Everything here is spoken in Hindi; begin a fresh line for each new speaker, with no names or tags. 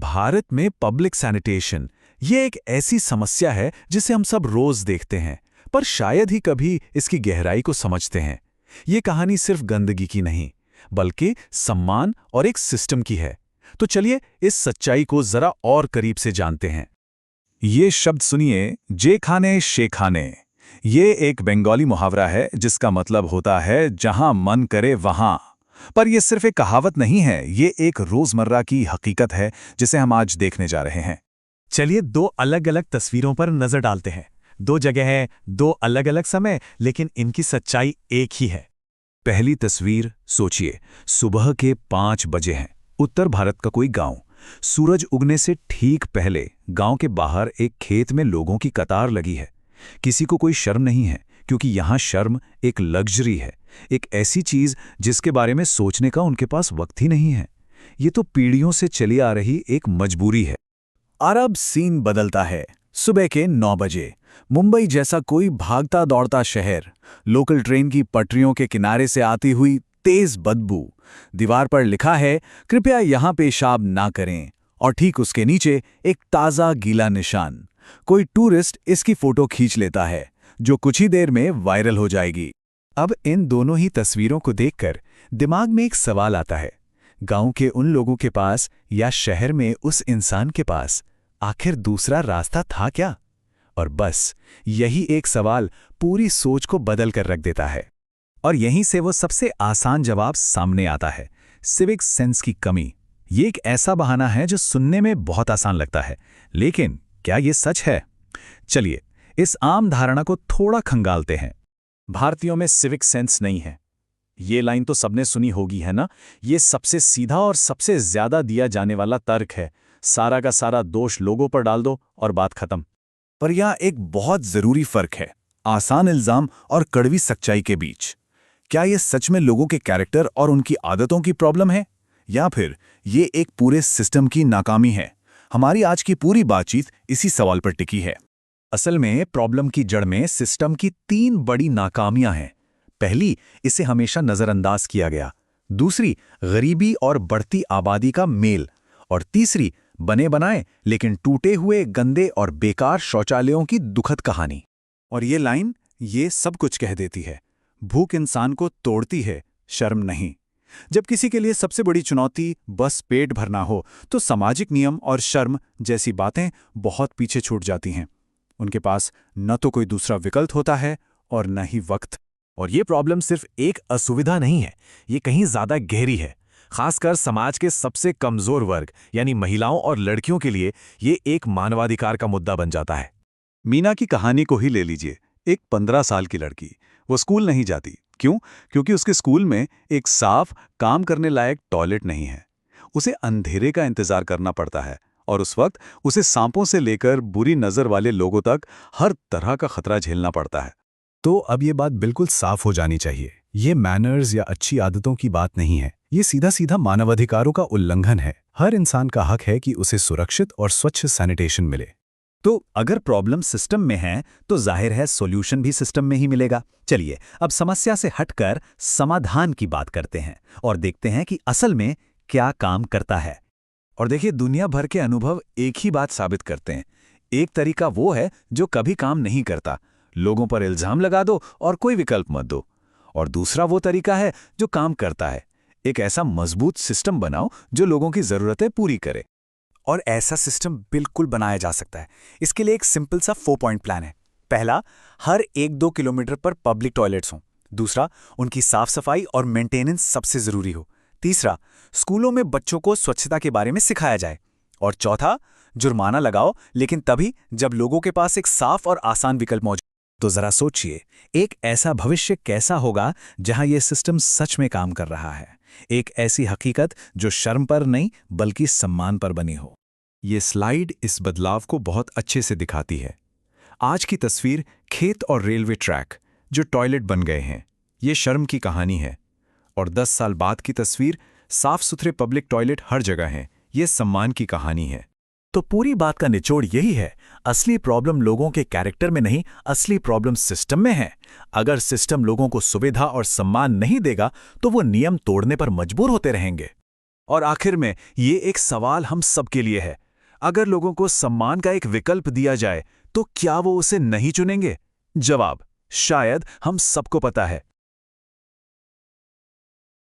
भारत में पब्लिक सैनिटेशन ये एक ऐसी समस्या है जिसे हम सब रोज देखते हैं, पर शायद ही कभी इसकी गहराई को समझते हैं। ये कहानी सिर्फ गंदगी की नहीं, बल्कि सम्मान और एक सिस्टम की है। तो चलिए इस सच्चाई को जरा और करीब से जानते हैं। ये शब्द सुनिए, जे खाने शे खाने। ये एक बंगाली मुहावरा है जिसका मतलब होता है जहां मन करे वहां। पर यह सिर्फ एक कहावत नहीं है, ये एक रोजमर्रा की हकीकत है जिसे हम आज देखने जा रहे हैं।
चलिए दो अलग अलग तस्वीरों पर नजर डालते हैं। दो जगह है, दो अलग अलग समय, लेकिन इनकी सच्चाई एक ही है।
पहली तस्वीर सोचिए, सुबह के 5 बजे हैं, उत्तर भारत का कोई गांव। सूरज उगने से ठीक पहले गांव के बाहर एक खेत में लोगों की कतार लगी है। किसी को कोई शर्म नहीं है, क्योंकि यहां शर्म एक लग्जरी है, एक ऐसी चीज जिसके बारे में सोचने का उनके पास वक्त ही नहीं है। ये तो पीढ़ियों से चली आ रही एक मजबूरी है।
अरब सीन बदलता है। सुबह के 9 बजे मुंबई जैसा कोई भागता दौड़ता शहर, लोकल ट्रेन की पटरियों के किनारे से आती हुई तेज बदबू। दीवार पर लिखा है, कृपया यहां पेशाब ना करें, और ठीक उसके नीचे एक ताज़ा गीला निशान। कोई टूरिस्ट इसकी फोटो खींच लेता है, जो कुछ ही देर में वायरल हो जाएगी। अब इन दोनों ही तस्वीरों को देखकर दिमाग में एक सवाल आता है, गांव के उन लोगों के पास या शहर में उस इंसान के पास आखिर दूसरा रास्ता था क्या? और बस यही एक सवाल पूरी सोच को बदल कर रख देता है। और यहीं से वो सबसे आसान जवाब सामने आता है, सिविक सेंस की कमी। ये एक ऐसा बहाना है जो सुनने में बहुत आसान लगता है, लेकिन क्या ये सच है? चलिए इस आम धारणा को थोड़ा खंगालते हैं। भारतीयों में सिविक सेंस नहीं है, ये लाइन तो सबने सुनी होगी, है ना? ये सबसे सीधा और सबसे ज्यादा दिया जाने वाला तर्क है। सारा का सारा दोष लोगों पर डाल दो और बात खत्म। पर यह एक बहुत जरूरी फर्क है, आसान इल्जाम और कड़वी सच्चाई के बीच। क्या ये सच में लोगों के कैरेक्टर और उनकी आदतों की प्रॉब्लम है, या फिर ये एक पूरे सिस्टम की नाकामी है? हमारी आज की पूरी बातचीत इसी सवाल पर टिकी है। असल में प्रॉब्लम की जड़ में सिस्टम की 3 बड़ी नाकामियां हैं। पहली, इसे हमेशा नजरअंदाज किया गया। दूसरी, गरीबी और बढ़ती आबादी का मेल। और तीसरी, बने बनाए लेकिन टूटे हुए, गंदे और बेकार शौचालयों की दुखद कहानी। और ये लाइन ये सब कुछ कह देती है। भूख इंसान को तोड़ती है, शर्म नहीं। जब किसी के लिए सबसे बड़ी चुनौती बस पेट भरना हो, तो सामाजिक नियम और शर्म जैसी बातें बहुत पीछे छूट जाती हैं। उनके पास न तो कोई दूसरा विकल्प होता है और न ही वक्त। और ये प्रॉब्लम सिर्फ एक असुविधा नहीं है, ये कहीं ज्यादा गहरी है। खासकर समाज के सबसे कमजोर वर्ग यानी महिलाओं और लड़कियों के लिए ये एक मानवाधिकार का मुद्दा बन जाता है।
मीना की कहानी को ही ले लीजिए। एक 15 साल की लड़की, वो स्कूल नहीं जाती। क्यों? क्योंकि उसके स्कूल में एक साफ, काम करने लायक टॉयलेट नहीं है। उसे अंधेरे का इंतजार करना पड़ता है, और उस वक्त उसे सांपों से लेकर बुरी नजर वाले लोगों तक हर तरह का खतरा झेलना पड़ता है।
तो अब ये बात बिल्कुल साफ हो जानी चाहिए, ये मैनर्स या अच्छी आदतों की बात नहीं है, ये सीधा सीधा मानवाधिकारों का उल्लंघन है। हर इंसान का हक है कि उसे सुरक्षित और स्वच्छ सैनिटेशन मिले। तो अगर प्रॉब्लम सिस्टम में है, तो जाहिर है सॉल्यूशन भी सिस्टम में ही मिलेगा। चलिए अब समस्या से हटकर समाधान की बात करते हैं और देखते हैं कि असल में क्या काम करता है। और देखिए, दुनिया भर के अनुभव एक ही बात साबित करते हैं। एक तरीका वो है जो कभी काम नहीं करता, लोगों पर इल्जाम लगा दो और कोई विकल्प मत दो। और दूसरा वो तरीका है जो काम करता है, एक ऐसा मजबूत सिस्टम बनाओ जो लोगों की जरूरतें पूरी करे। और ऐसा सिस्टम बिल्कुल बनाया जा सकता है। इसके लिए एक सिंपल सा 4 पॉइंट प्लान है। पहला, हर 1-2 किलोमीटर पर पब्लिक टॉयलेट्स हों। दूसरा, उनकी साफ सफाई और मेंटेनेंस सबसे जरूरी हो। तीसरा, स्कूलों में बच्चों को स्वच्छता के बारे में सिखाया जाए। और चौथा, जुर्माना लगाओ, लेकिन तभी जब लोगों के पास एक साफ और आसान विकल्प मौजूद। तो जरा सोचिए, एक ऐसा भविष्य कैसा होगा जहां यह सिस्टम सच में काम कर रहा है। एक ऐसी हकीकत जो शर्म पर नहीं बल्कि सम्मान पर बनी हो। ये स्लाइड इस बदलाव को बहुत अच्छे से दिखाती है। आज की तस्वीर खेत और रेलवे ट्रैक जो टॉयलेट बन गए हैं, ये शर्म की कहानी है। और 10 साल बाद की तस्वीर साफ सुथरे पब्लिक टॉयलेट हर जगह हैं, ये सम्मान की कहानी है। तो पूरी बात का निचोड़ यही है, असली प्रॉब्लम लोगों के कैरेक्टर में नहीं, असली प्रॉब्लम सिस्टम में है। अगर सिस्टम लोगों को सुविधा और सम्मान नहीं देगा, तो वो नियम तोड़ने पर मजबूर होते रहेंगे।
और आखिर में ये एक सवाल हम सबके लिए है, अगर लोगों को सम्मान का एक विकल्प दिया जाए तो क्या वो उसे नहीं चुनेंगे? जवाब शायद हम सबको पता है,